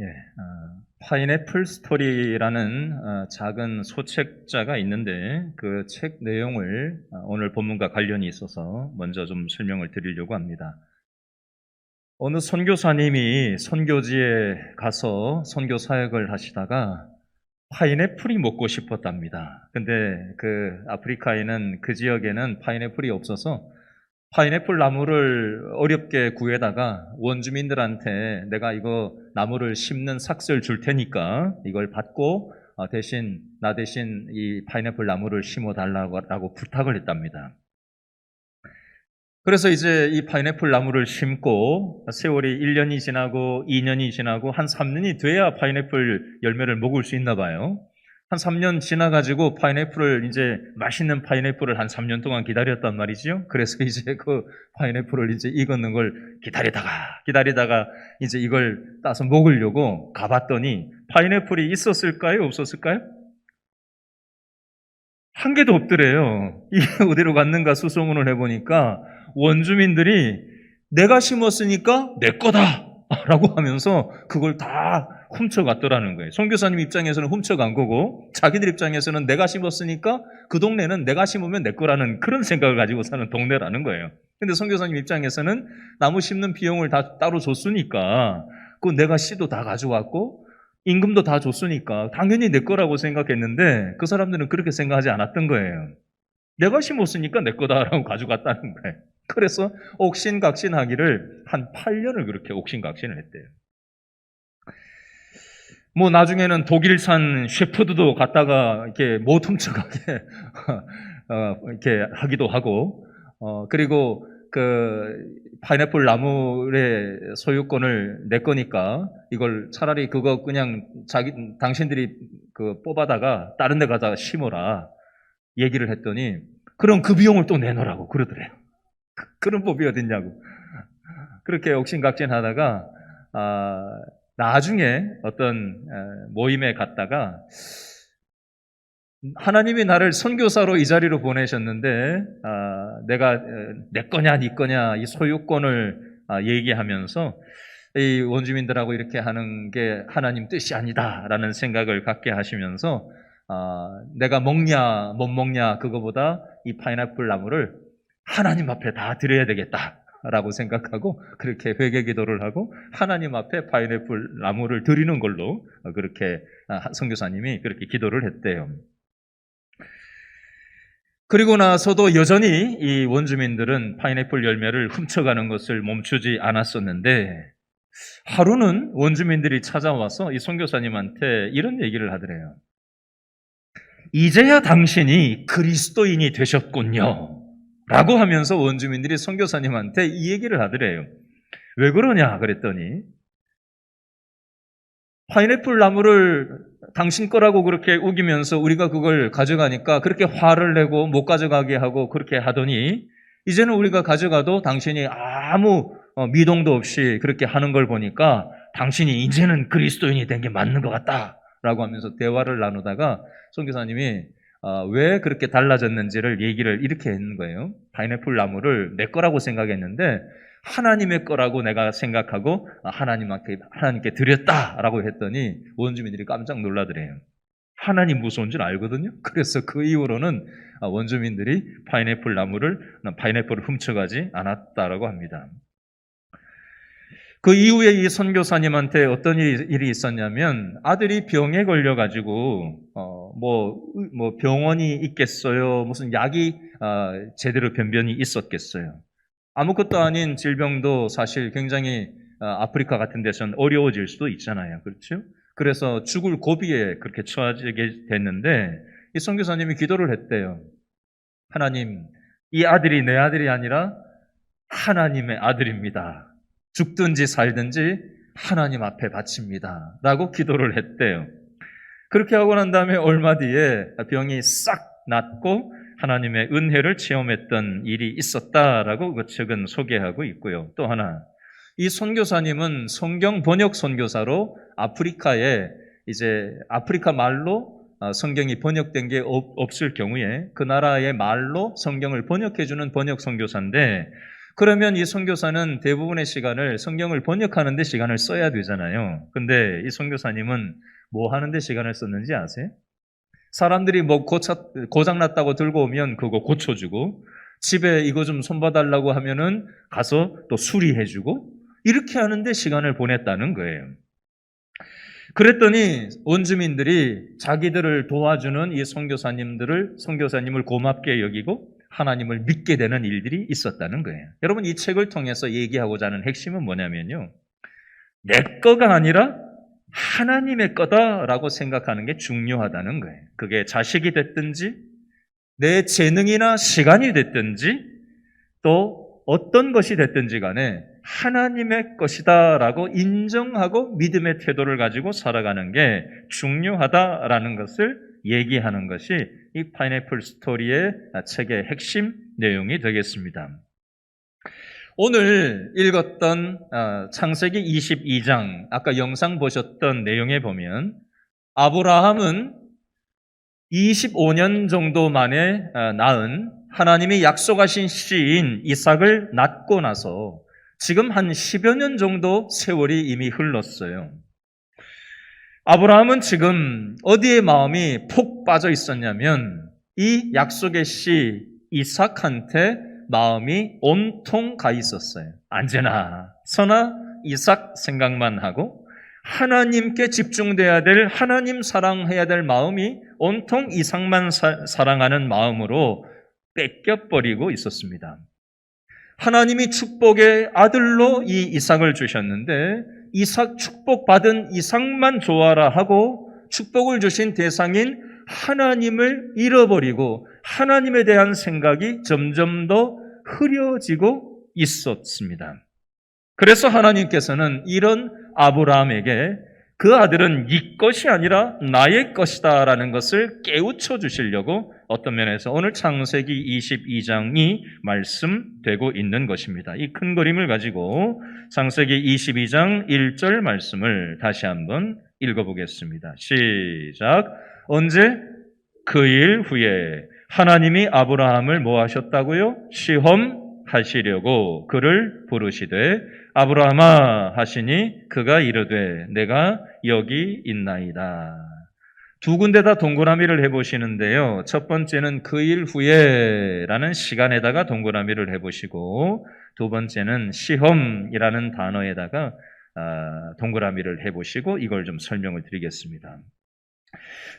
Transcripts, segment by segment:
예, 파인애플 스토리라는 작은 소책자가 있는데 그 책 내용을 오늘 본문과 관련이 있어서 먼저 좀 설명을 드리려고 합니다. 어느 선교사님이 선교지에 가서 선교 사역을 하시다가 파인애플이 먹고 싶었답니다. 근데 그 아프리카에는 그 지역에는 파인애플이 없어서 파인애플 나무를 어렵게 구해다가 원주민들한테 내가 이거 나무를 심는 삭스를 줄 테니까 이걸 받고 나 대신 이 파인애플 나무를 심어 달라고 부탁을 했답니다. 그래서 이제 이 파인애플 나무를 심고 세월이 1년이 지나고 2년이 지나고 한 3년이 돼야 파인애플 열매를 먹을 수 있나 봐요. 한 3년 지나가지고 이제 맛있는 파인애플을 한 3년 동안 기다렸단 말이죠. 그래서 이제 그 파인애플을 이제 익었는 걸 기다리다가 이제 이걸 따서 먹으려고 가봤더니 파인애플이 있었을까요? 없었을까요? 한 개도 없더래요. 이게 어디로 갔는가 수소문을 해보니까 원주민들이 내가 심었으니까 내 거다! 라고 하면서 그걸 다 훔쳐갔더라는 거예요. 선교사님 입장에서는 훔쳐간 거고 자기들 입장에서는 내가 심었으니까 그 동네는 내가 심으면 내 거라는 그런 생각을 가지고 사는 동네라는 거예요. 근데 선교사님 입장에서는 나무 심는 비용을 다 따로 줬으니까 그 내가 씨도 다 가져왔고 임금도 다 줬으니까 당연히 내 거라고 생각했는데 그 사람들은 그렇게 생각하지 않았던 거예요. 내가 심었으니까 내 거다라고 가져갔다는 거예요. 그래서 옥신각신하기를 한 8년을 그렇게 옥신각신을 했대요. 뭐 나중에는 독일산 셰퍼드도 갖다가 이렇게 못 훔쳐가게 이렇게 하기도 하고 그리고 그 파인애플 나무의 소유권을 내 거니까 이걸 차라리 그거 그냥 당신들이 그 뽑아다가 다른 데 가다가 심어라 얘기를 했더니 그럼 그 비용을 또 내놓으라고 그러더래요. 그런 법이 어딨냐고. 그렇게 옥신각신하다가 나중에 어떤 모임에 갔다가 하나님이 나를 선교사로 이 자리로 보내셨는데 내가 내 거냐 네 거냐 이 소유권을 얘기하면서 이 원주민들하고 이렇게 하는 게 하나님 뜻이 아니다라는 생각을 갖게 하시면서 내가 먹냐 못 먹냐 그거보다 이 파인애플 나무를 하나님 앞에 다 드려야 되겠다라고 생각하고 그렇게 회개 기도를 하고 하나님 앞에 파인애플 나무를 드리는 걸로 그렇게 선교사님이 그렇게 기도를 했대요. 그리고 나서도 여전히 이 원주민들은 파인애플 열매를 훔쳐가는 것을 멈추지 않았었는데 하루는 원주민들이 찾아와서 이 선교사님한테 이런 얘기를 하더래요. 이제야 당신이 그리스도인이 되셨군요. 라고 하면서 원주민들이 선교사님한테 이 얘기를 하더래요. 왜 그러냐 그랬더니 파인애플 나무를 당신 거라고 그렇게 우기면서 우리가 그걸 가져가니까 그렇게 화를 내고 못 가져가게 하고 그렇게 하더니 이제는 우리가 가져가도 당신이 아무 미동도 없이 그렇게 하는 걸 보니까 당신이 이제는 그리스도인이 된 게 맞는 것 같다라고 하면서 대화를 나누다가 선교사님이 왜 그렇게 달라졌는지를 얘기를 이렇게 했는 거예요. 파인애플 나무를 내 거라고 생각했는데 하나님의 거라고 내가 생각하고 하나님께 드렸다라고 했더니 원주민들이 깜짝 놀라더래요. 하나님 무서운 줄 알거든요. 그래서 그 이후로는 원주민들이 파인애플을 훔쳐가지 않았다라고 합니다. 그 이후에 이 선교사님한테 어떤 일이 있었냐면 아들이 병에 걸려가지고 뭐 병원이 있겠어요? 무슨 약이 제대로 변변이 있었겠어요? 아무것도 아닌 질병도 사실 굉장히 아프리카 같은 데서는 어려워질 수도 있잖아요. 그렇죠? 그래서 죽을 고비에 그렇게 처하게 됐는데 이 선교사님이 기도를 했대요. 하나님, 이 아들이 내 아들이 아니라 하나님의 아들입니다. 죽든지 살든지 하나님 앞에 바칩니다. 라고 기도를 했대요. 그렇게 하고 난 다음에 얼마 뒤에 병이 싹 낫고 하나님의 은혜를 체험했던 일이 있었다라고 그 책은 소개하고 있고요. 또 하나, 이 선교사님은 성경 번역 선교사로 아프리카에 이제 아프리카 말로 성경이 번역된 게 없을 경우에 그 나라의 말로 성경을 번역해주는 번역 선교사인데 그러면 이 선교사는 대부분의 시간을 성경을 번역하는 데 시간을 써야 되잖아요. 근데 이 선교사님은 뭐 하는 데 시간을 썼는지 아세요? 사람들이 뭐 고장났다고 들고 오면 그거 고쳐주고, 집에 이거 좀 손봐달라고 하면은 가서 또 수리해주고, 이렇게 하는데 시간을 보냈다는 거예요. 그랬더니 원주민들이 자기들을 도와주는 이 선교사님을 고맙게 여기고 하나님을 믿게 되는 일들이 있었다는 거예요. 여러분, 이 책을 통해서 얘기하고자 하는 핵심은 뭐냐면요, 내 거가 아니라 하나님의 거다라고 생각하는 게 중요하다는 거예요. 그게 자식이 됐든지 내 재능이나 시간이 됐든지 또 어떤 것이 됐든지 간에 하나님의 것이다라고 인정하고 믿음의 태도를 가지고 살아가는 게 중요하다라는 것을 얘기하는 것이 이 파인애플 스토리의 책의 핵심 내용이 되겠습니다. 오늘 읽었던 창세기 22장, 아까 영상 보셨던 내용에 보면 아브라함은 25년 정도 만에 낳은 하나님이 약속하신 씨인 이삭을 낳고 나서 지금 한 10여 년 정도 세월이 이미 흘렀어요. 아브라함은 지금 어디에 마음이 푹 빠져 있었냐면 이 약속의 씨 이삭한테 마음이 온통 가 있었어요. 언제나 서나 이삭 생각만 하고 하나님께 집중돼야 될, 하나님 사랑해야 될 마음이 온통 이삭만 사랑하는 마음으로 뺏겨버리고 있었습니다. 하나님이 축복의 아들로 이 이삭을 주셨는데 이삭 축복받은 이삭만 좋아라 하고 축복을 주신 대상인 하나님을 잃어버리고 하나님에 대한 생각이 점점 더 흐려지고 있었습니다. 그래서 하나님께서는 이런 아브라함에게 그 아들은 네 것이 아니라 나의 것이다 라는 것을 깨우쳐 주시려고 어떤 면에서 오늘 창세기 22장이 말씀되고 있는 것입니다. 이 큰 그림을 가지고 창세기 22장 1절 말씀을 다시 한번 읽어보겠습니다. 시작. 언제? 그 일 후에 하나님이 아브라함을 뭐 하셨다고요? 시험하시려고 그를 부르시되 아브라함아 하시니 그가 이르되 내가 여기 있나이다. 두 군데 다 동그라미를 해보시는데요. 첫 번째는 그 일 후에라는 시간에다가 동그라미를 해보시고 두 번째는 시험이라는 단어에다가 동그라미를 해보시고 이걸 좀 설명을 드리겠습니다.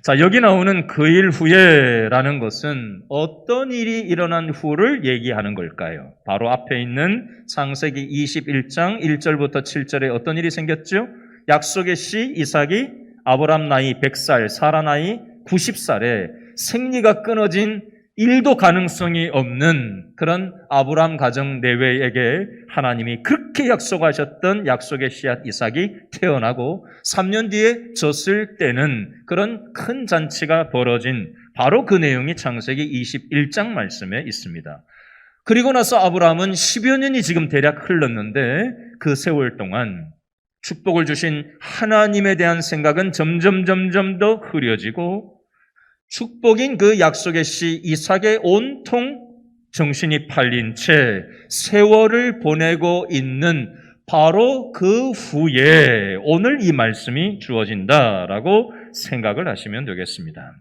자, 여기 나오는 그 일 후에라는 것은 어떤 일이 일어난 후를 얘기하는 걸까요? 바로 앞에 있는 창세기 21장 1절부터 7절에 어떤 일이 생겼죠? 약속의 씨 이삭이 아브람 나이 100살, 사라 나이 90살에 생리가 끊어진 일도 가능성이 없는 그런 아브람 가정 내외에게 하나님이 그렇게 약속하셨던 약속의 씨앗 이삭이 태어나고 3년 뒤에 졌을 때는 그런 큰 잔치가 벌어진 바로 그 내용이 창세기 21장 말씀에 있습니다. 그리고 나서 아브라함은 10여 년이 지금 대략 흘렀는데 그 세월 동안 축복을 주신 하나님에 대한 생각은 점점 더 흐려지고 축복인 그 약속의 씨 이삭의 온통 정신이 팔린 채 세월을 보내고 있는 바로 그 후에 오늘 이 말씀이 주어진다라고 생각을 하시면 되겠습니다.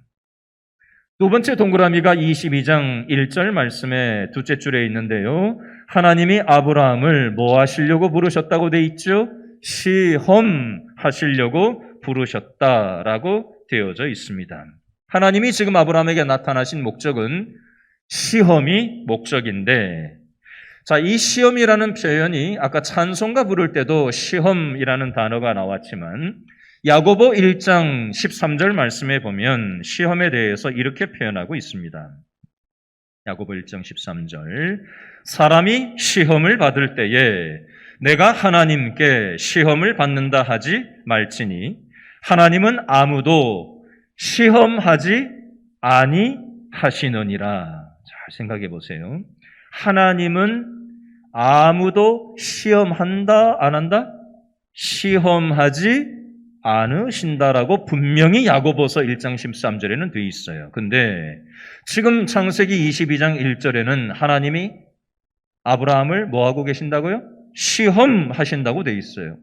두 번째 동그라미가 22장 1절 말씀의 둘째 줄에 있는데요. 하나님이 아브라함을 뭐 하시려고 부르셨다고 돼 있죠? 시험하시려고 부르셨다라고 되어져 있습니다. 하나님이 지금 아브라함에게 나타나신 목적은 시험이 목적인데, 자, 이 시험이라는 표현이 아까 찬송가 부를 때도 시험이라는 단어가 나왔지만 야고보 1장 13절 말씀에 보면 시험에 대해서 이렇게 표현하고 있습니다. 야고보 1장 13절 사람이 시험을 받을 때에 내가 하나님께 시험을 받는다 하지 말지니 하나님은 아무도 시험하지 아니하시느니라. 잘 생각해 보세요. 하나님은 아무도 시험한다 안 한다? 시험하지 않으신다라고 분명히 야고보서 1장 13절에는 되어 있어요. 근데 지금 창세기 22장 1절에는 하나님이 아브라함을 뭐 하고 계신다고요? 시험하신다고 돼 있어요.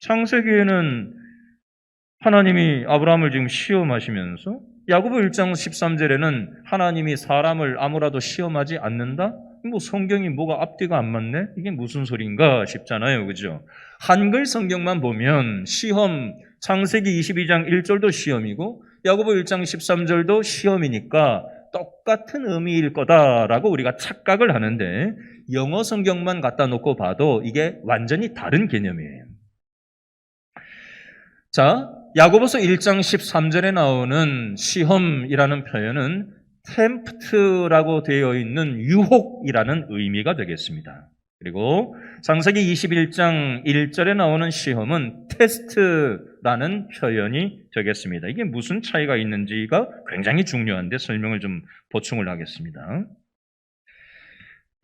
창세기에는 하나님이 아브라함을 지금 시험하시면서 야고보 1장 13절에는 하나님이 사람을 아무라도 시험하지 않는다? 뭐 성경이 뭐가 앞뒤가 안 맞네? 이게 무슨 소린가 싶잖아요. 그죠? 한글 성경만 보면 시험, 창세기 22장 1절도 시험이고 야고보 1장 13절도 시험이니까 똑같은 의미일 거다라고 우리가 착각을 하는데 영어 성경만 갖다 놓고 봐도 이게 완전히 다른 개념이에요. 자, 야고보서 1장 13절에 나오는 시험이라는 표현은 tempt라고 되어 있는 유혹이라는 의미가 되겠습니다. 그리고 창세기 21장 1절에 나오는 시험은 테스트라는 표현이 되겠습니다. 이게 무슨 차이가 있는지가 굉장히 중요한데 설명을 좀 보충을 하겠습니다.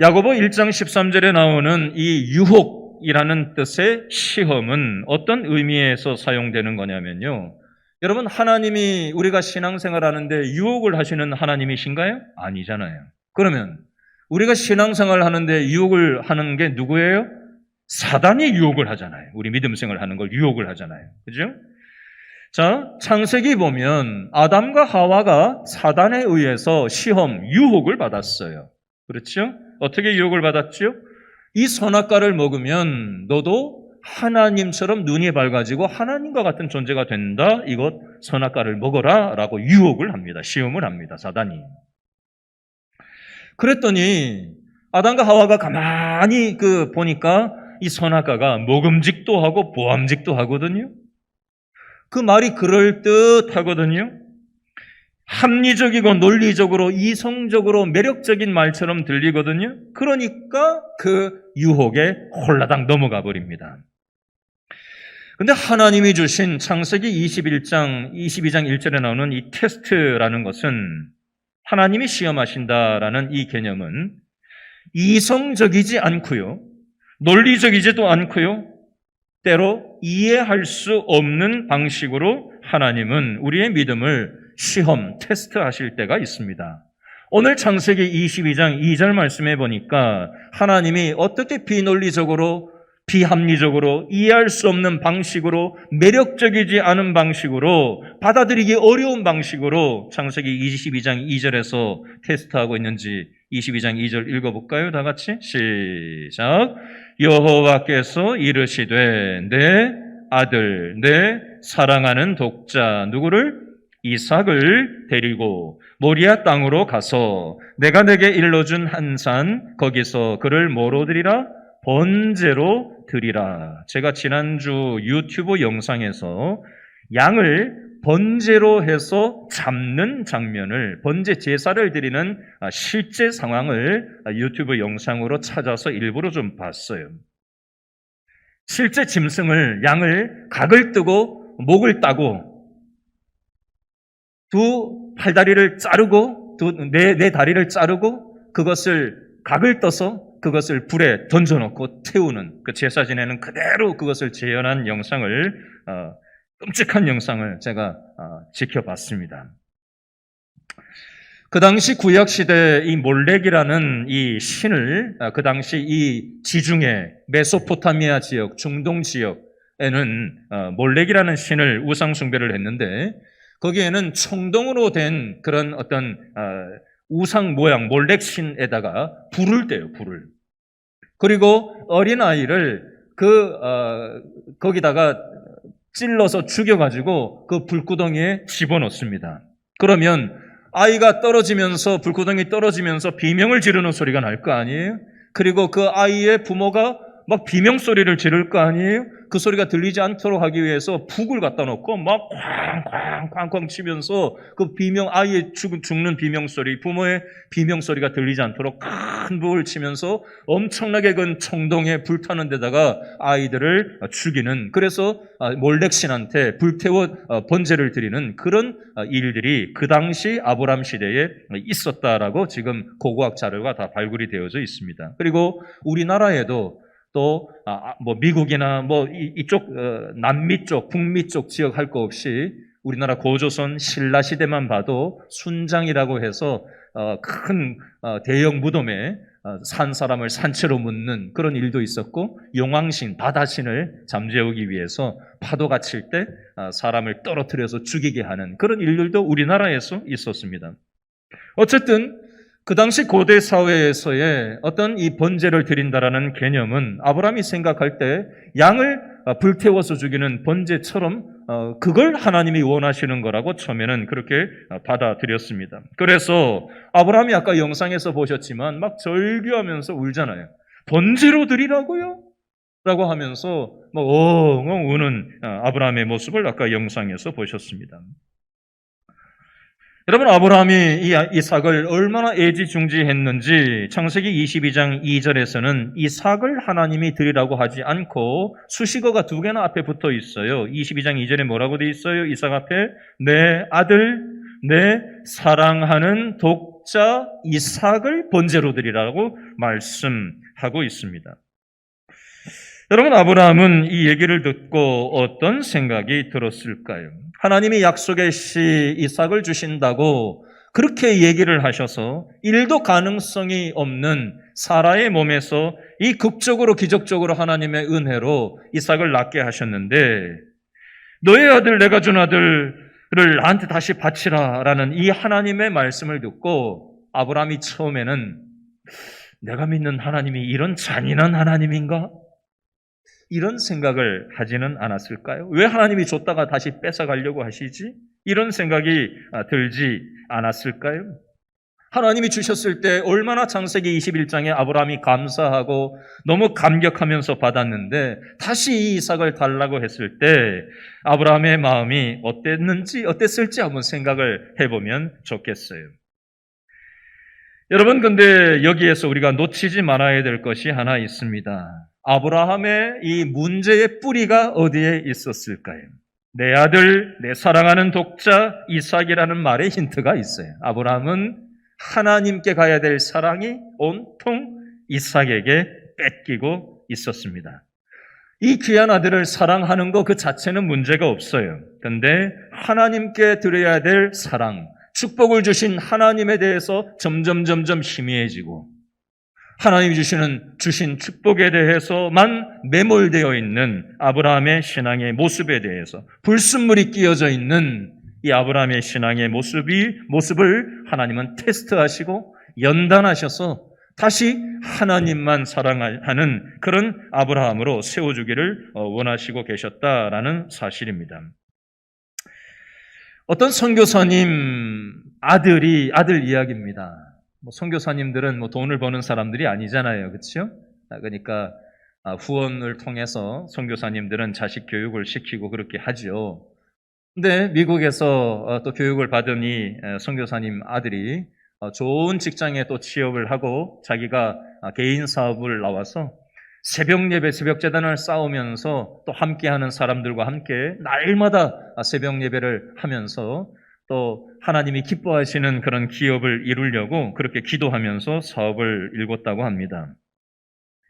야고보 1장 13절에 나오는 이 유혹이라는 뜻의 시험은 어떤 의미에서 사용되는 거냐면요. 여러분, 하나님이 우리가 신앙생활하는데 유혹을 하시는 하나님이신가요? 아니잖아요. 그러면 우리가 신앙생활 하는데 유혹을 하는 게 누구예요? 사단이 유혹을 하잖아요. 우리 믿음생활 하는 걸 유혹을 하잖아요. 그죠? 자, 창세기 보면 아담과 하와가 사단에 의해서 시험, 유혹을 받았어요. 그렇죠? 어떻게 유혹을 받았죠? 이 선악과를 먹으면 너도 하나님처럼 눈이 밝아지고 하나님과 같은 존재가 된다. 이것 선악과를 먹어라 라고 유혹을 합니다. 시험을 합니다. 사단이. 그랬더니 아담과 하와가 가만히 보니까 이 선악과가 먹음직도 하고 보암직도 하거든요. 그 말이 그럴듯하거든요. 합리적이고 논리적으로 이성적으로 매력적인 말처럼 들리거든요. 그러니까 그 유혹에 홀라당 넘어가 버립니다. 근데 하나님이 주신 창세기 22장 1절에 나오는 이 테스트라는 것은 하나님이 시험하신다라는 이 개념은 이성적이지 않고요. 논리적이지도 않고요. 때로 이해할 수 없는 방식으로 하나님은 우리의 믿음을 시험, 테스트하실 때가 있습니다. 오늘 창세기 22장 2절 말씀해 보니까 하나님이 어떻게 비논리적으로 비합리적으로 이해할 수 없는 방식으로 매력적이지 않은 방식으로 받아들이기 어려운 방식으로 창세기 22장 2절에서 테스트하고 있는지 22장 2절 읽어볼까요? 다 같이 시작. 여호와께서 이르시되 내 아들 내 사랑하는 독자 누구를? 이삭을 데리고 모리아 땅으로 가서 내가 내게 일러준 한 산 거기서 그를 뭐로 드리라? 번제로 드리라. 제가 지난주 유튜브 영상에서 양을 번제로 해서 잡는 장면을, 번제 제사를 드리는 실제 상황을 유튜브 영상으로 찾아서 일부러 좀 봤어요. 실제 짐승을, 양을 각을 뜨고 목을 따고 두 팔다리를 자르고 네 다리를 자르고 그것을 각을 떠서 그것을 불에 던져놓고 태우는 그 제사 지내는 그대로 그것을 재현한 영상을 끔찍한 영상을 제가 지켜봤습니다. 그 당시 구약시대 이 몰렉이라는 이 신을 그 당시 이 지중해 메소포타미아 지역, 중동 지역에는 몰렉이라는 신을 우상 숭배를 했는데 거기에는 청동으로 된 그런 어떤 우상 모양 몰렉 신에다가 불을 떼요, 불을. 그리고 어린아이를 거기다가 찔러서 죽여가지고 그 불구덩이에 집어넣습니다. 그러면 아이가 떨어지면서, 불구덩이 떨어지면서 비명을 지르는 소리가 날 거 아니에요? 그리고 그 아이의 부모가 막 비명 소리를 지를 거 아니에요? 그 소리가 들리지 않도록 하기 위해서 북을 갖다 놓고 막 쾅쾅쾅쾅 치면서 그 아이의 죽는 비명 소리, 부모의 비명 소리가 들리지 않도록 큰 북을 치면서 엄청나게 그 청동에 불타는 데다가 아이들을 죽이는, 그래서 몰렉신한테 불태워 번제를 드리는 그런 일들이 그 당시 아브람 시대에 있었다라고 지금 고고학 자료가 다 발굴이 되어져 있습니다. 그리고 우리나라에도 또 미국이나 이쪽 남미 쪽, 북미 쪽 지역 할 거 없이 우리나라 고조선 신라 시대만 봐도 순장이라고 해서 큰 대형 무덤에 산 사람을 산채로 묻는 그런 일도 있었고, 용왕신, 바다신을 잠재우기 위해서 파도가 칠 때 사람을 떨어뜨려서 죽이게 하는 그런 일들도 우리나라에서 있었습니다. 어쨌든 그 당시 고대 사회에서의 어떤 이 번제를 드린다라는 개념은 아브라함이 생각할 때 양을 불태워서 죽이는 번제처럼 그걸 하나님이 원하시는 거라고 처음에는 그렇게 받아들였습니다. 그래서 아브라함이 아까 영상에서 보셨지만 막 절규하면서 울잖아요. 번제로 드리라고요? 라고 하면서 막 엉엉 우는 아브라함의 모습을 아까 영상에서 보셨습니다. 여러분, 아브라함이 이 이삭을 얼마나 애지중지했는지 창세기 22장 2절에서는 이삭을 하나님이 드리라고 하지 않고 수식어가 두 개나 앞에 붙어 있어요. 22장 2절에 뭐라고 돼 있어요? 이삭 앞에 내 아들, 내 사랑하는 독자 이삭을 번제로 드리라고 말씀하고 있습니다. 여러분, 아브라함은 이 얘기를 듣고 어떤 생각이 들었을까요? 하나님이 약속의 씨 이삭을 주신다고 그렇게 얘기를 하셔서 일도 가능성이 없는 사라의 몸에서 이 극적으로 기적적으로 하나님의 은혜로 이삭을 낳게 하셨는데, 너의 아들 내가 준 아들을 나한테 다시 바치라 라는 이 하나님의 말씀을 듣고 아브라함이 처음에는 내가 믿는 하나님이 이런 잔인한 하나님인가? 이런 생각을 하지는 않았을까요? 왜 하나님이 줬다가 다시 뺏어가려고 하시지? 이런 생각이 들지 않았을까요? 하나님이 주셨을 때 얼마나 창세기 21장에 아브라함이 감사하고 너무 감격하면서 받았는데 다시 이 이삭을 달라고 했을 때 아브라함의 마음이 어땠을지 한번 생각을 해보면 좋겠어요. 여러분, 근데 여기에서 우리가 놓치지 말아야 될 것이 하나 있습니다. 아브라함의 이 문제의 뿌리가 어디에 있었을까요? 내 아들, 내 사랑하는 독자 이삭이라는 말에 힌트가 있어요. 아브라함은 하나님께 가야 될 사랑이 온통 이삭에게 뺏기고 있었습니다. 이 귀한 아들을 사랑하는 것 그 자체는 문제가 없어요. 그런데 하나님께 드려야 될 사랑, 축복을 주신 하나님에 대해서 점점 희미해지고 하나님이 주신 축복에 대해서만 매몰되어 있는 아브라함의 신앙의 모습에 대해서 불순물이 끼어져 있는 이 아브라함의 신앙의 모습을 하나님은 테스트하시고 연단하셔서 다시 하나님만 사랑하는 그런 아브라함으로 세워주기를 원하시고 계셨다라는 사실입니다. 어떤 선교사님 아들 이야기입니다. 선교사님들은 돈을 버는 사람들이 아니잖아요, 그렇죠? 그러니까 후원을 통해서 선교사님들은 자식 교육을 시키고 그렇게 하죠. 근데 미국에서 또 교육을 받은 이 선교사님 아들이 좋은 직장에 또 취업을 하고 자기가 개인 사업을 나와서 새벽 예배, 새벽 제단을 쌓으면서 또 함께하는 사람들과 함께 날마다 새벽 예배를 하면서 또 하나님이 기뻐하시는 그런 기업을 이루려고 그렇게 기도하면서 사업을 일궜다고 합니다.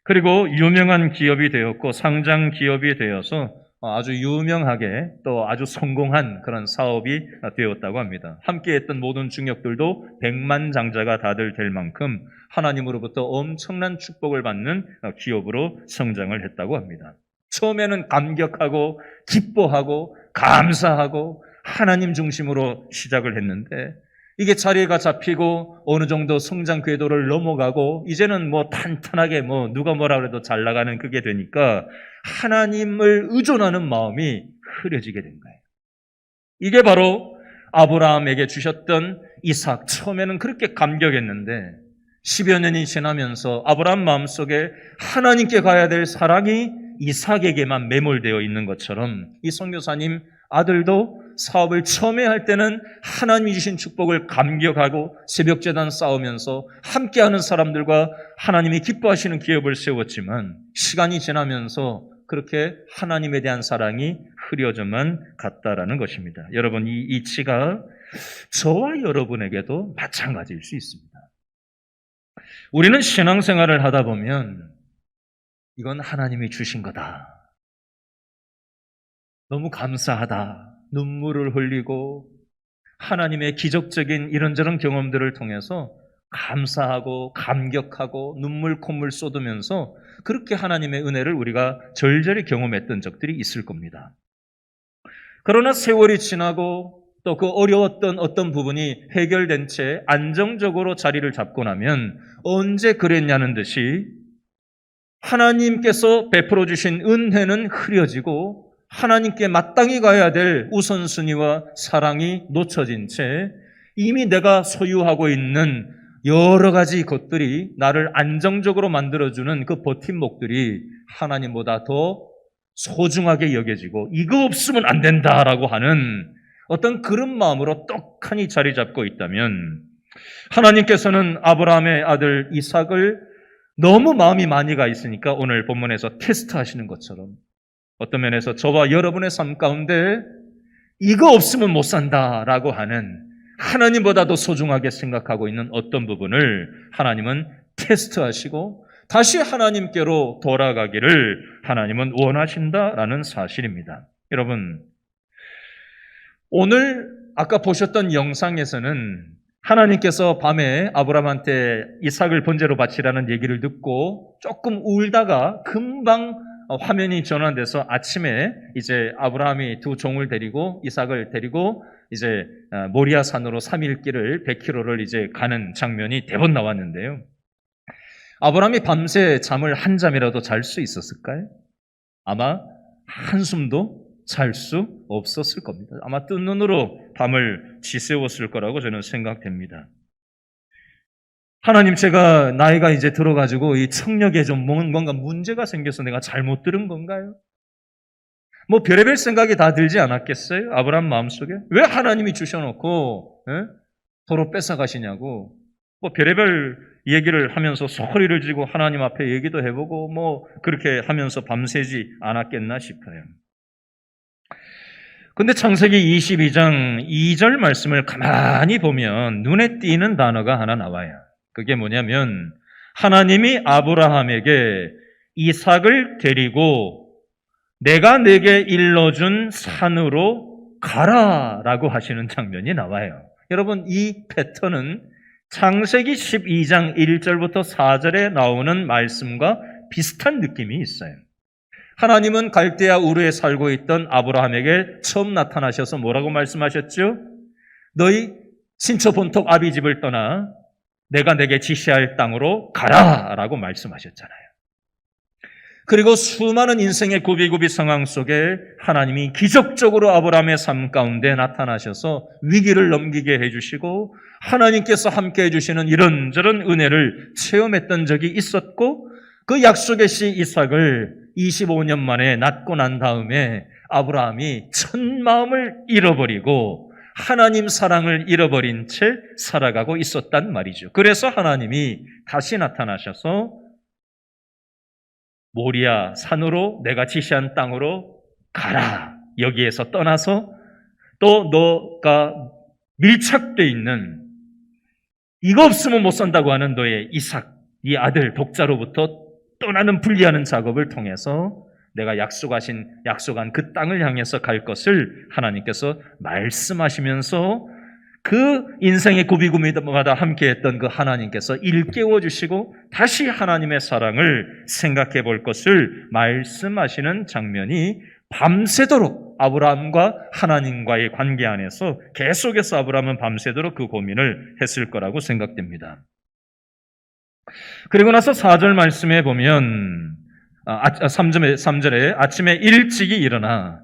그리고 유명한 기업이 되었고 상장 기업이 되어서 아주 유명하게 또 아주 성공한 그런 사업이 되었다고 합니다. 함께했던 모든 중역들도 백만장자가 다들 될 만큼 하나님으로부터 엄청난 축복을 받는 기업으로 성장을 했다고 합니다. 처음에는 감격하고 기뻐하고 감사하고 하나님 중심으로 시작을 했는데 이게 자리가 잡히고 어느 정도 성장 궤도를 넘어가고 이제는 탄탄하게 누가 뭐라 그래도 잘 나가는 그게 되니까 하나님을 의존하는 마음이 흐려지게 된 거예요. 이게 바로 아브라함에게 주셨던 이삭. 처음에는 그렇게 감격했는데 10여 년이 지나면서 아브라함 마음속에 하나님께 가야 될 사랑이 이삭에게만 매몰되어 있는 것처럼 이 선교사님 아들도 사업을 처음에 할 때는 하나님이 주신 축복을 감격하고 새벽제단 쌓으면서 함께하는 사람들과 하나님이 기뻐하시는 기업을 세웠지만 시간이 지나면서 그렇게 하나님에 대한 사랑이 흐려져만 갔다라는 것입니다. 여러분, 이 이치가 저와 여러분에게도 마찬가지일 수 있습니다. 우리는 신앙생활을 하다 보면 이건 하나님이 주신 거다. 너무 감사하다. 눈물을 흘리고 하나님의 기적적인 이런저런 경험들을 통해서 감사하고 감격하고 눈물 콧물 쏟으면서 그렇게 하나님의 은혜를 우리가 절절히 경험했던 적들이 있을 겁니다. 그러나 세월이 지나고 또 그 어려웠던 어떤 부분이 해결된 채 안정적으로 자리를 잡고 나면 언제 그랬냐는 듯이 하나님께서 베풀어 주신 은혜는 흐려지고 하나님께 마땅히 가야 될 우선순위와 사랑이 놓쳐진 채 이미 내가 소유하고 있는 여러 가지 것들이 나를 안정적으로 만들어주는 그 버팀목들이 하나님보다 더 소중하게 여겨지고 이거 없으면 안 된다라고 하는 어떤 그런 마음으로 떡하니 자리 잡고 있다면 하나님께서는 아브라함의 아들 이삭을 너무 마음이 많이 가 있으니까 오늘 본문에서 테스트하시는 것처럼 어떤 면에서 저와 여러분의 삶 가운데 이거 없으면 못 산다라고 하는 하나님보다도 소중하게 생각하고 있는 어떤 부분을 하나님은 테스트하시고 다시 하나님께로 돌아가기를 하나님은 원하신다라는 사실입니다. 여러분, 오늘 아까 보셨던 영상에서는 하나님께서 밤에 아브라함한테 이삭을 번제로 바치라는 얘기를 듣고 조금 울다가 금방 화면이 전환돼서 아침에 이제 아브라함이 두 종을 데리고 이삭을 데리고 이제 모리아 산으로 3일 길을 100km를 이제 가는 장면이 대번 나왔는데요. 아브라함이 밤새 잠을 한 잠이라도 잘 수 있었을까요? 아마 한숨도 잘 수 없었을 겁니다. 아마 뜬 눈으로 밤을 지새웠을 거라고 저는 생각됩니다. 하나님, 제가 나이가 이제 들어가지고 이 청력에 좀 뭔가 문제가 생겨서 내가 잘못 들은 건가요? 뭐 별의별 생각이 다 들지 않았겠어요? 아브라함 마음속에? 왜 하나님이 주셔놓고 도로 뺏어가시냐고 뭐 별의별 얘기를 하면서 소리를 지르고 하나님 앞에 얘기도 해보고 뭐 그렇게 하면서 밤새지 않았겠나 싶어요. 근데 창세기 22장 2절 말씀을 가만히 보면 눈에 띄는 단어가 하나 나와요. 그게 뭐냐면 하나님이 아브라함에게 이삭을 데리고 내가 내게 일러준 산으로 가라라고 하시는 장면이 나와요. 여러분, 이 패턴은 창세기 12장 1절부터 4절에 나오는 말씀과 비슷한 느낌이 있어요. 하나님은 갈대아 우르에 살고 있던 아브라함에게 처음 나타나셔서 뭐라고 말씀하셨죠? 너희 친처 본토 아비 집을 떠나 내가 내게 지시할 땅으로 가라라고 말씀하셨잖아요. 그리고 수많은 인생의 구비구비 상황 속에 하나님이 기적적으로 아브라함의 삶 가운데 나타나셔서 위기를 넘기게 해주시고 하나님께서 함께 해주시는 이런저런 은혜를 체험했던 적이 있었고 그 약속의 씨 이삭을 25년 만에 낳고 난 다음에 아브라함이 천 마음을 잃어버리고 하나님 사랑을 잃어버린 채 살아가고 있었단 말이죠. 그래서 하나님이 다시 나타나셔서 모리아 산으로 내가 지시한 땅으로 가라. 여기에서 떠나서 또 너가 밀착되어 있는 이거 없으면 못 산다고 하는 너의 이삭, 이 아들 독자로부터 떠나는 분리하는 작업을 통해서 내가 약속한 그 땅을 향해서 갈 것을 하나님께서 말씀하시면서 그 인생의 고비고비마다 함께했던 그 하나님께서 일깨워 주시고 다시 하나님의 사랑을 생각해 볼 것을 말씀하시는 장면이 밤새도록 아브라함과 하나님과의 관계 안에서 계속해서 아브라함은 밤새도록 그 고민을 했을 거라고 생각됩니다. 그리고 나서 4절 말씀에 보면 3절에 아침에 일찍이 일어나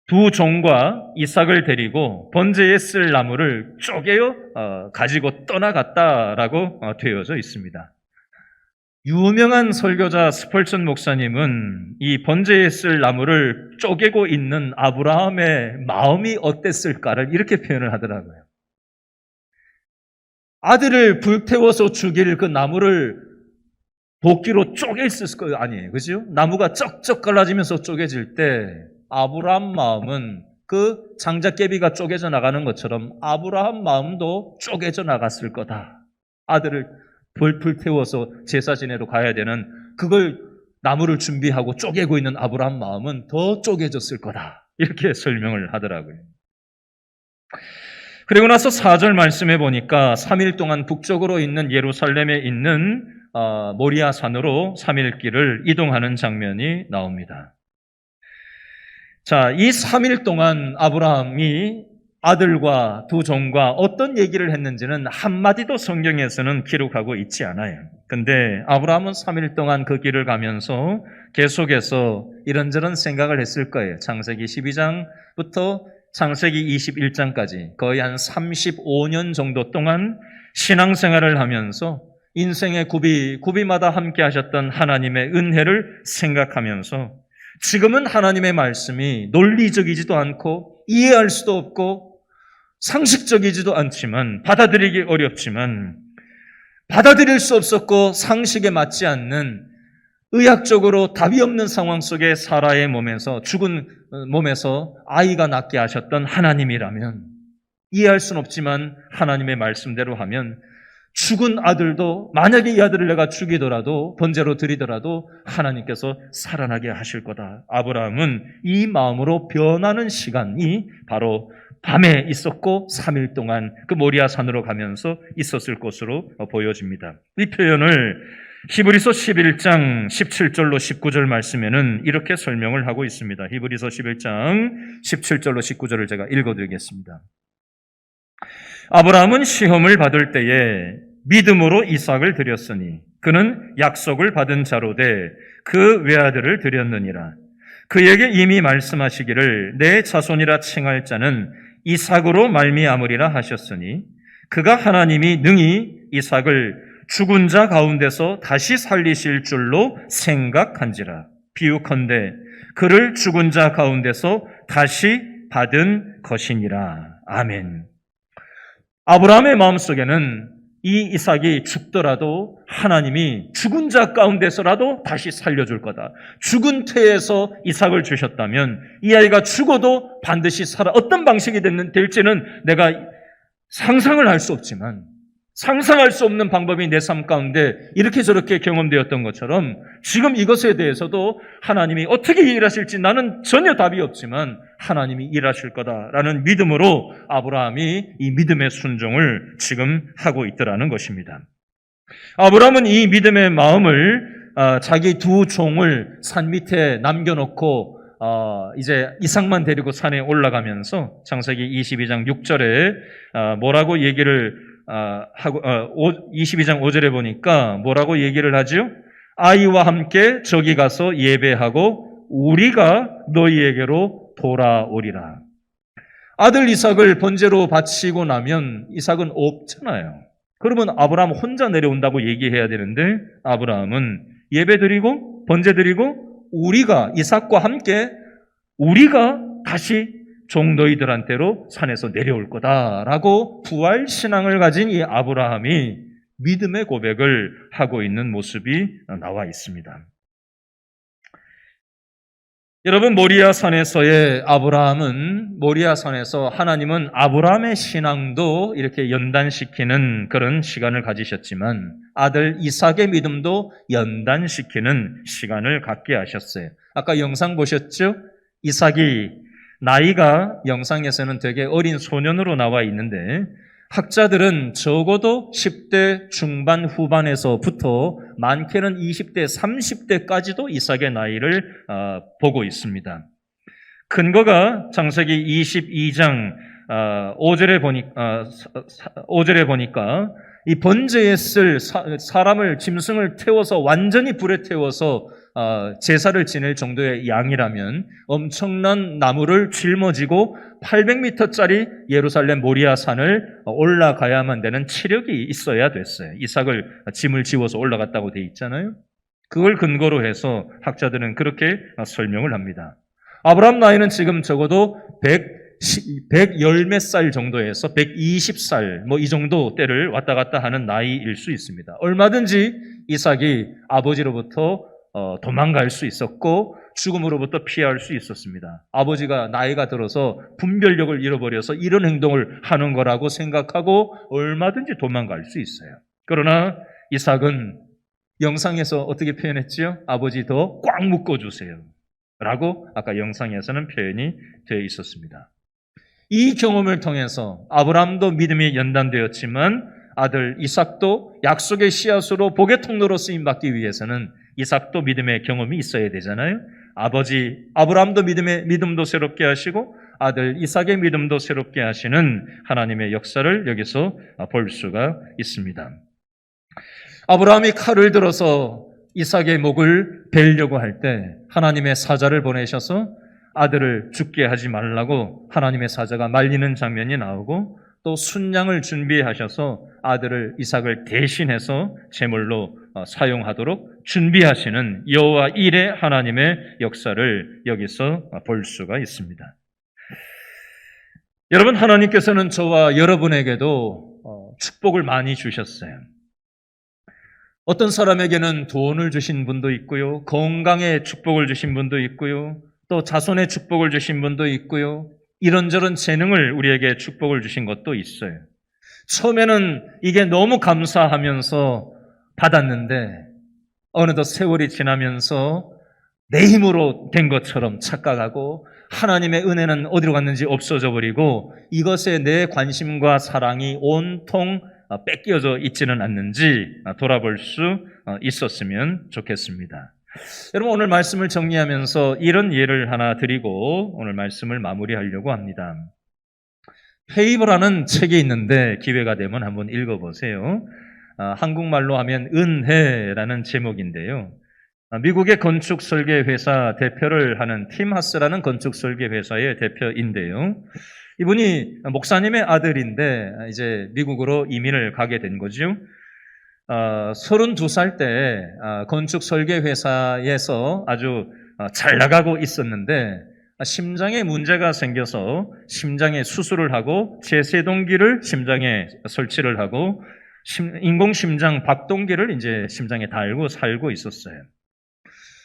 두 종과 이삭을 데리고 번제에 쓸 나무를 쪼개어 가지고 떠나갔다라고 되어져 있습니다. 유명한 설교자 스펄전 목사님은 이 번제에 쓸 나무를 쪼개고 있는 아브라함의 마음이 어땠을까를 이렇게 표현을 하더라고요. 아들을 불태워서 죽일 그 나무를 도끼로 쪼개있을 거 아니에요. 그죠? 나무가 쩍쩍 갈라지면서 쪼개질 때 아브라함 마음은 그 장작개비가 쪼개져 나가는 것처럼 아브라함 마음도 쪼개져 나갔을 거다. 아들을 불태워서 제사 지내러 가야 되는 그걸 나무를 준비하고 쪼개고 있는 아브라함 마음은 더 쪼개졌을 거다. 이렇게 설명을 하더라고요. 그리고 나서 4절 말씀해 보니까 3일 동안 북쪽으로 있는 예루살렘에 있는 모리아 산으로 3일 길을 이동하는 장면이 나옵니다. 자, 이 3일 동안 아브라함이 아들과 두 종과 어떤 얘기를 했는지는 한마디도 성경에서는 기록하고 있지 않아요. 근데 아브라함은 3일 동안 그 길을 가면서 계속해서 이런저런 생각을 했을 거예요. 창세기 12장부터 창세기 21장까지 거의 한 35년 정도 동안 신앙생활을 하면서 인생의 구비마다 함께 하셨던 하나님의 은혜를 생각하면서 지금은 하나님의 말씀이 논리적이지도 않고 이해할 수도 없고 상식적이지도 않지만 받아들이기 어렵지만 받아들일 수 없었고 상식에 맞지 않는 의학적으로 답이 없는 상황 속에 사라의 몸에서 죽은 몸에서 아이가 낳게 하셨던 하나님이라면 이해할 수는 없지만 하나님의 말씀대로 하면 죽은 아들도 만약에 이 아들을 내가 죽이더라도 번제로 드리더라도 하나님께서 살아나게 하실 거다. 아브라함은 이 마음으로 변하는 시간이 바로 밤에 있었고 3일 동안 그 모리아 산으로 가면서 있었을 것으로 보여집니다. 이 표현을 히브리서 11장 17절로 19절 말씀에는 이렇게 설명을 하고 있습니다. 히브리서 11장 17절로 19절을 제가 읽어드리겠습니다. 아브라함은 시험을 받을 때에 믿음으로 이삭을 드렸으니 그는 약속을 받은 자로 돼 그 외아들을 드렸느니라. 그에게 이미 말씀하시기를 내 자손이라 칭할 자는 이삭으로 말미암으리라 하셨으니 그가 하나님이 능히 이삭을 죽은 자 가운데서 다시 살리실 줄로 생각한지라. 비유컨대 그를 죽은 자 가운데서 다시 받은 것이니라. 아멘. 아브라함의 마음속에는 이 이삭이 죽더라도 하나님이 죽은 자 가운데서라도 다시 살려줄 거다. 죽은 태에서 이삭을 주셨다면 이 아이가 죽어도 반드시 살아. 어떤 방식이 될지는 내가 상상을 할 수 없지만 상상할 수 없는 방법이 내 삶 가운데 이렇게 저렇게 경험되었던 것처럼 지금 이것에 대해서도 하나님이 어떻게 일하실지 나는 전혀 답이 없지만 하나님이 일하실 거다라는 믿음으로 아브라함이 이 믿음의 순종을 지금 하고 있더라는 것입니다. 아브라함은 이 믿음의 마음을 자기 두 종을 산 밑에 남겨놓고 이제 이삭만 데리고 산에 올라가면서 창세기 22장 6절에 뭐라고 얘기를 하고 22장 5절에 보니까 뭐라고 얘기를 하죠? 아이와 함께 저기 가서 예배하고 우리가 너희에게로 돌아오리라. 아들 이삭을 번제로 바치고 나면 이삭은 없잖아요. 그러면 아브라함 혼자 내려온다고 얘기해야 되는데 아브라함은 예배드리고 번제드리고 우리가 이삭과 함께 우리가 다시 종 너희들한테로 산에서 내려올 거다라고 부활 신앙을 가진 이 아브라함이 믿음의 고백을 하고 있는 모습이 나와 있습니다. 여러분, 모리아 산에서의 아브라함은 모리아 산에서 하나님은 아브라함의 신앙도 이렇게 연단시키는 그런 시간을 가지셨지만 아들 이삭의 믿음도 연단시키는 시간을 갖게 하셨어요. 아까 영상 보셨죠? 이삭이 나이가 영상에서는 되게 어린 소년으로 나와 있는데 학자들은 적어도 10대 중반 후반에서부터 많게는 20대, 30대까지도 이삭의 나이를 보고 있습니다. 근거가 창세기 22장 5절에 보니까 이 번제에 쓸 사람을 짐승을 태워서 완전히 불에 태워서 제사를 지낼 정도의 양이라면 엄청난 나무를 짊어지고 800m짜리 예루살렘 모리아 산을 올라가야만 되는 체력이 있어야 됐어요. 이삭을 짐을 지워서 올라갔다고 돼 있잖아요. 그걸 근거로 해서 학자들은 그렇게 설명을 합니다. 아브라함 나이는 지금 적어도 110몇 살 정도에서 120살 이 정도 때를 왔다 갔다 하는 나이일 수 있습니다. 얼마든지 이삭이 아버지로부터 도망갈 수 있었고 죽음으로부터 피할 수 있었습니다. 아버지가 나이가 들어서 분별력을 잃어버려서 이런 행동을 하는 거라고 생각하고 얼마든지 도망갈 수 있어요. 그러나 이삭은 영상에서 어떻게 표현했지요? 아버지 더 꽉 묶어주세요 라고 아까 영상에서는 표현이 되어 있었습니다. 이 경험을 통해서 아브라함도 믿음이 연단되었지만 아들 이삭도 약속의 씨앗으로 복의 통로로 쓰임받기 위해서는 이삭도 믿음의 경험이 있어야 되잖아요. 아버지 아브라함도 믿음도 새롭게 하시고 아들 이삭의 믿음도 새롭게 하시는 하나님의 역사를 여기서 볼 수가 있습니다. 아브라함이 칼을 들어서 이삭의 목을 베려고 할 때 하나님의 사자를 보내셔서 아들을 죽게 하지 말라고 하나님의 사자가 말리는 장면이 나오고 또 순양을 준비하셔서 아들을 이삭을 대신해서 제물로 사용하도록 준비하시는 여호와 일의 하나님의 역사를 여기서 볼 수가 있습니다. 여러분, 하나님께서는 저와 여러분에게도 축복을 많이 주셨어요. 어떤 사람에게는 돈을 주신 분도 있고요, 건강의 축복을 주신 분도 있고요, 또 자손의 축복을 주신 분도 있고요, 이런저런 재능을 우리에게 축복을 주신 것도 있어요. 처음에는 이게 너무 감사하면서 받았는데 어느덧 세월이 지나면서 내 힘으로 된 것처럼 착각하고 하나님의 은혜는 어디로 갔는지 없어져 버리고 이것에 내 관심과 사랑이 온통 뺏겨져 있지는 않는지 돌아볼 수 있었으면 좋겠습니다. 여러분, 오늘 말씀을 정리하면서 이런 예를 하나 드리고 오늘 말씀을 마무리하려고 합니다. 페이버라는 책이 있는데 기회가 되면 한번 읽어보세요. 한국말로 하면 은혜라는 제목인데요. 미국의 건축 설계 회사 대표를 하는 팀 하스라는 건축 설계 회사의 대표인데요. 이분이 목사님의 아들인데 이제 미국으로 이민을 가게 된 거죠. 32살 때 건축 설계 회사에서 아주 잘 나가고 있었는데 심장에 문제가 생겨서 심장에 수술을 하고 제세동기를 심장에 설치를 하고 인공심장 박동기를 이제 심장에 달고 살고 있었어요.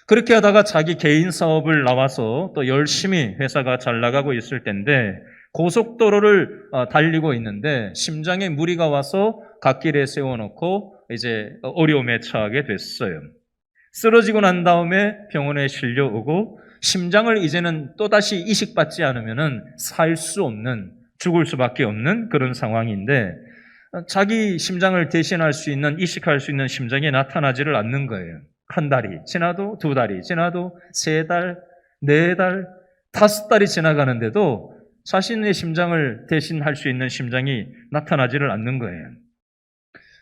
그렇게 하다가 자기 개인 사업을 나와서 또 열심히 회사가 잘 나가고 있을 때인데 고속도로를 달리고 있는데 심장에 무리가 와서 갓길에 세워놓고 이제 어려움에 처하게 됐어요. 쓰러지고 난 다음에 병원에 실려오고 심장을 이제는 또다시 이식받지 않으면은 살 수 없는, 죽을 수밖에 없는 그런 상황인데 자기 심장을 대신할 수 있는, 이식할 수 있는 심장이 나타나지를 않는 거예요. 한 달이 지나도, 두 달이 지나도, 세 달, 네 달, 5달이 지나가는데도 자신의 심장을 대신할 수 있는 심장이 나타나지를 않는 거예요.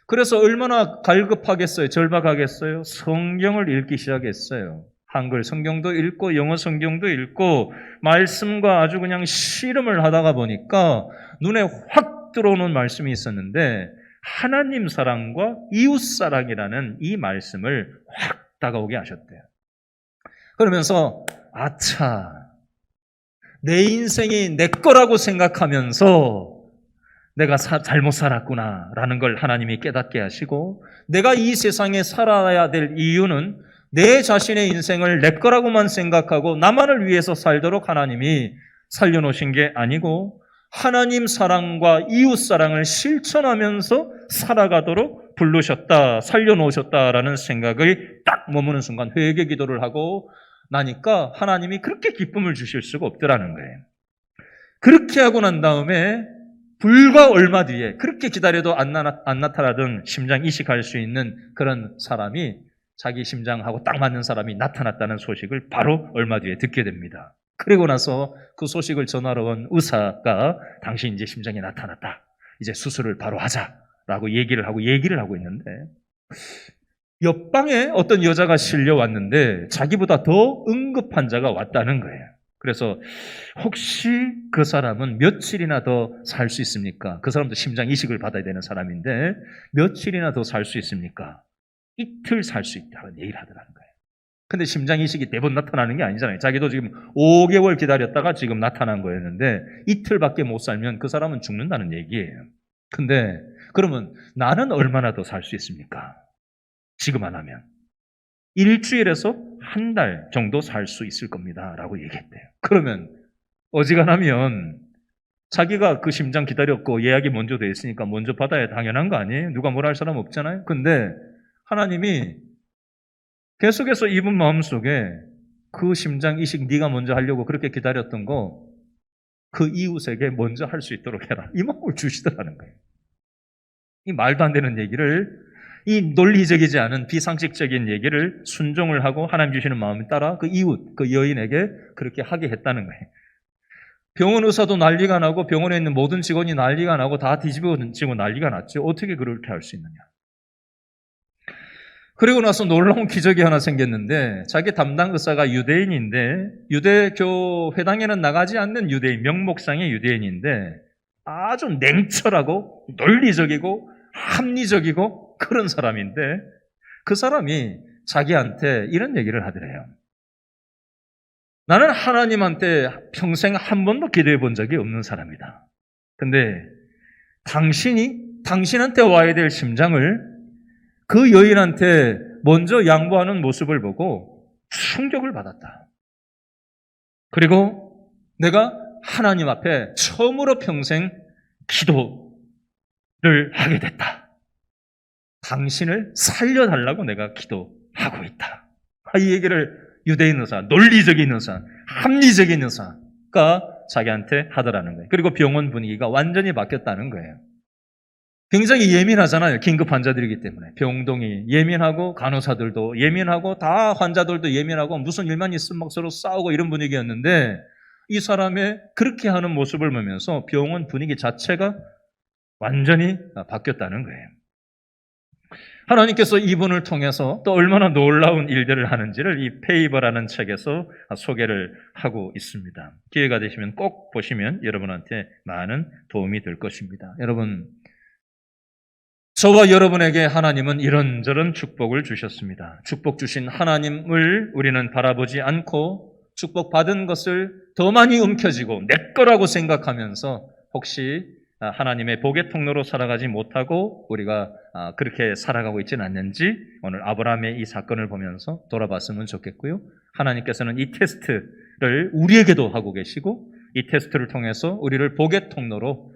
그래서 얼마나 갈급하겠어요? 절박하겠어요? 성경을 읽기 시작했어요. 한글 성경도 읽고 영어 성경도 읽고 말씀과 아주 그냥 씨름을 하다가 보니까 눈에 확 들어오는 말씀이 있었는데 하나님 사랑과 이웃 사랑이라는 이 말씀을 확 다가오게 하셨대요. 그러면서 아차, 내 인생이 내 거라고 생각하면서 내가 잘못 살았구나라는 걸 하나님이 깨닫게 하시고 내가 이 세상에 살아야 될 이유는 내 자신의 인생을 내 거라고만 생각하고 나만을 위해서 살도록 하나님이 살려놓으신 게 아니고 하나님 사랑과 이웃 사랑을 실천하면서 살아가도록 부르셨다, 살려놓으셨다라는 생각을 딱 머무는 순간 회개 기도를 하고 나니까 하나님이 그렇게 기쁨을 주실 수가 없더라는 거예요. 그렇게 하고 난 다음에 불과 얼마 뒤에 그렇게 기다려도 안 나타나던 심장 이식할 수 있는 그런 사람이 자기 심장하고 딱 맞는 사람이 나타났다는 소식을 바로 얼마 뒤에 듣게 됩니다. 그리고 나서 그 소식을 전하러 온 의사가 당신 이제 심장이 나타났다. 이제 수술을 바로 하자라고 얘기를 하고 있는데 옆방에 어떤 여자가 실려왔는데 자기보다 더 응급 환자가 왔다는 거예요. 그래서 혹시 그 사람은 며칠이나 더 살 수 있습니까? 그 사람도 심장 이식을 받아야 되는 사람인데 며칠이나 더 살 수 있습니까? 이틀 살 수 있다는 얘기를 하더라는 거예요. 근데 심장 이식이 매번 나타나는 게 아니잖아요. 자기도 지금 5개월 기다렸다가 지금 나타난 거였는데 이틀밖에 못 살면 그 사람은 죽는다는 얘기예요. 근데 그러면 나는 얼마나 더 살 수 있습니까? 지금 안 하면 일주일에서 한 달 정도 살 수 있을 겁니다 라고 얘기했대요. 그러면 어지간하면 자기가 그 심장 기다렸고 예약이 먼저 돼 있으니까 먼저 받아야 당연한 거 아니에요? 누가 뭐라 할 사람 없잖아요. 근데 하나님이 계속해서 이분 마음속에 그 심장 이식 네가 먼저 하려고 그렇게 기다렸던 거 그 이웃에게 먼저 할 수 있도록 해라. 이 마음을 주시더라는 거예요. 이 말도 안 되는 얘기를, 이 논리적이지 않은 비상식적인 얘기를 순종을 하고 하나님 주시는 마음에 따라 그 이웃, 그 여인에게 그렇게 하게 했다는 거예요. 병원 의사도 난리가 나고 병원에 있는 모든 직원이 난리가 나고 다 뒤집어지고 난리가 났죠. 어떻게 그렇게 할 수 있느냐. 그리고 나서 놀라운 기적이 하나 생겼는데, 자기 담당 의사가 유대인인데, 유대교 회당에는 나가지 않는 유대인, 명목상의 유대인인데 아주 냉철하고 논리적이고 합리적이고 그런 사람인데, 그 사람이 자기한테 이런 얘기를 하더래요. 나는 하나님한테 평생 한 번도 기도해 본 적이 없는 사람이다. 근데 당신한테 와야 될 심장을 그 여인한테 먼저 양보하는 모습을 보고 충격을 받았다. 그리고 내가 하나님 앞에 처음으로 평생 기도를 하게 됐다. 당신을 살려달라고 내가 기도하고 있다. 이 얘기를 유대인 의사, 논리적인 의사, 합리적인 의사가 자기한테 하더라는 거예요. 그리고 병원 분위기가 완전히 바뀌었다는 거예요. 굉장히 예민하잖아요. 긴급 환자들이기 때문에. 병동이 예민하고 간호사들도 예민하고 다 환자들도 예민하고 무슨 일만 있으면 막 서로 싸우고 이런 분위기였는데, 이 사람의 그렇게 하는 모습을 보면서 병원 분위기 자체가 완전히 바뀌었다는 거예요. 하나님께서 이분을 통해서 또 얼마나 놀라운 일들을 하는지를 이 페이버라는 책에서 소개를 하고 있습니다. 기회가 되시면 꼭 보시면 여러분한테 많은 도움이 될 것입니다. 여러분, 저와 여러분에게 하나님은 이런저런 축복을 주셨습니다. 축복 주신 하나님을 우리는 바라보지 않고 축복받은 것을 더 많이 움켜쥐고 내 거라고 생각하면서 혹시 하나님의 복의 통로로 살아가지 못하고 우리가 그렇게 살아가고 있지는 않는지 오늘 아브라함의 이 사건을 보면서 돌아봤으면 좋겠고요. 하나님께서는 이 테스트를 우리에게도 하고 계시고 이 테스트를 통해서 우리를 복의 통로로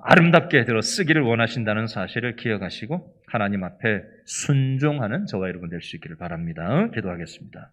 아름답게 들어 쓰기를 원하신다는 사실을 기억하시고 하나님 앞에 순종하는 저와 여러분 될 수 있기를 바랍니다. 기도하겠습니다.